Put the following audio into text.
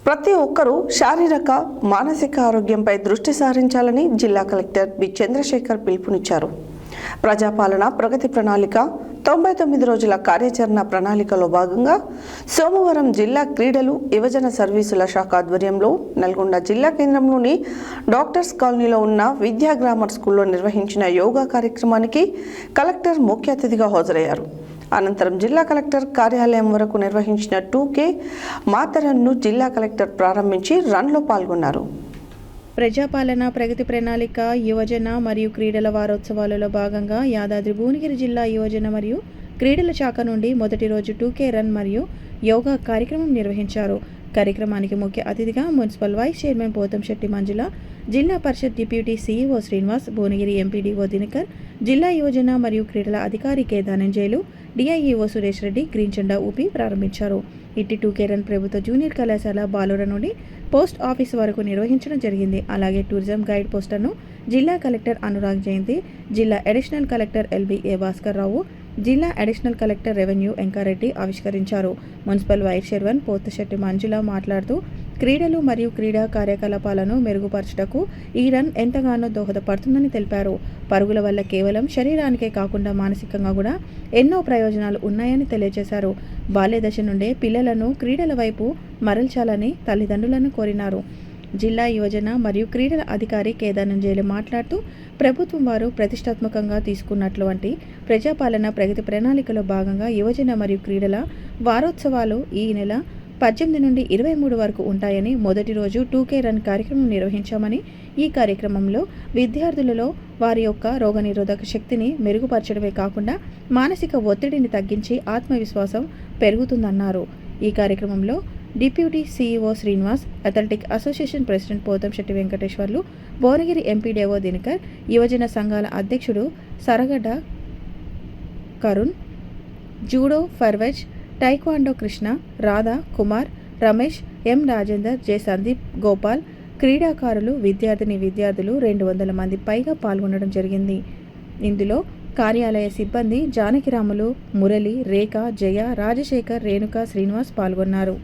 ప్రతి ఒక్కరూ శారీరక మానసిక ఆరోగ్యంపై దృష్టి సారించాలని జిల్లా కలెక్టర్ బి చంద్రశేఖర్ పిలుపునిచ్చారు. ప్రజాపాలన ప్రగతి ప్రణాళిక 99 రోజుల కార్యాచరణ ప్రణాళికలో భాగంగా సోమవారం జిల్లా క్రీడలు యువజన సర్వీసుల శాఖ ఆధ్వర్యంలో నల్గొండ జిల్లా కేంద్రంలోని డాక్టర్స్ కాలనీలో ఉన్న విద్యా గ్రామర్ స్కూల్లో నిర్వహించిన యోగా కార్యక్రమానికి కలెక్టర్ ముఖ్య అతిథిగా హాజరయ్యారు. అనంతరం జిల్లా కలెక్టర్ కార్యాలయం వరకు నిర్వహించిన 2K మాతరన్ను జిల్లా కలెక్టర్ ప్రారంభించి రన్లో పాల్గొన్నారు. ప్రజాపాలన ప్రగతి ప్రణాళిక యువజన మరియు క్రీడల వారోత్సవాలలో భాగంగా యాదాద్రి భువనగిరి జిల్లా యువజన మరియు క్రీడల శాఖ నుండి మొదటి రోజు 2K రన్ మరియు యోగా కార్యక్రమం నిర్వహించారు. కార్యక్రమానికి ముఖ్య అతిథిగా municipal vice chairman Pothamsetty Manjula, Zilla Parishad deputy CEO Srinivas, Bhuvanagiri MPDO Dinakar, జిల్లా యువజన మరియు క్రీడల అధికారి K Dhananjayulu, DIEO Suresh Reddy green జెండా ఊపి ప్రారంభించారు. ఇట్టి 2K రన్ ప్రభుత్వ జూనియర్ కళాశాల బాలుర నుండి పోస్ట్ ఆఫీస్ వరకు నిర్వహించడం జరిగింది. అలాగే టూరిజం గైడ్ పోస్టర్ను జిల్లా కలెక్టర్ అనురాగ్ జయంతి, జిల్లా additional collector LBA Bhaskar Rao, జిల్లా అడిషనల్ కలెక్టర్ రెవెన్యూ ఎంకారెడ్డి ఆవిష్కరించారు. మున్సిపల్ వైస్ చైర్మన్ పోతంశెట్టి మంజుల మాట్లాడుతూ క్రీడలు మరియు క్రీడా కార్యకలాపాలను మెరుగుపరచుటకు ఈ రన్ ఎంతగానో దోహదపడుతుందని తెలిపారు. పరుగుల వల్ల కేవలం శరీరానికే కాకుండా మానసికంగా కూడా ఎన్నో ప్రయోజనాలు ఉన్నాయని తెలియజేశారు. బాల్య దశ నుండే పిల్లలను క్రీడల వైపు మరల్చాలని తల్లిదండ్రులను కోరినారు. జిల్లా యువజన మరియు క్రీడల అధికారి కె ధనంజయులు మాట్లాడుతూ ప్రభుత్వం వారు ప్రతిష్టాత్మకంగా తీసుకున్నటువంటి ప్రజాపాలన ప్రగతి ప్రణాళికలో భాగంగా యువజన మరియు క్రీడల వారోత్సవాలు ఈ నెల 18 నుండి 23 వరకు ఉంటాయని, మొదటి రోజు 2K రన్ కార్యక్రమం నిర్వహించామని, ఈ కార్యక్రమంలో విద్యార్థులలో వారి యొక్క రోగనిరోధక శక్తిని మెరుగుపరచడమే కాకుండా మానసిక ఒత్తిడిని తగ్గించి ఆత్మవిశ్వాసం పెరుగుతుందన్నారు. ఈ కార్యక్రమంలో deputy CEO Srinivas, athletic association president Pothamsetty Venkateswarlu, Bhuvanagiri MPDO Dinakar, యువజన సంఘాల అధ్యక్షుడు Saragadda Karun, judo Parvez, taekwondo Krishna, Radha, Kumar, Ramesh, M Rajender, J Sandeep, Gopal, క్రీడాకారులు, విద్యార్థులు 200 మంది పైగా పాల్గొనడం జరిగింది. ఇందులో కార్యాలయ సిబ్బంది జానకిరాములు, మురళి, రేఖ, జయ, రాజశేఖర్, రేణుక, శ్రీనివాస్ పాల్గొన్నారు.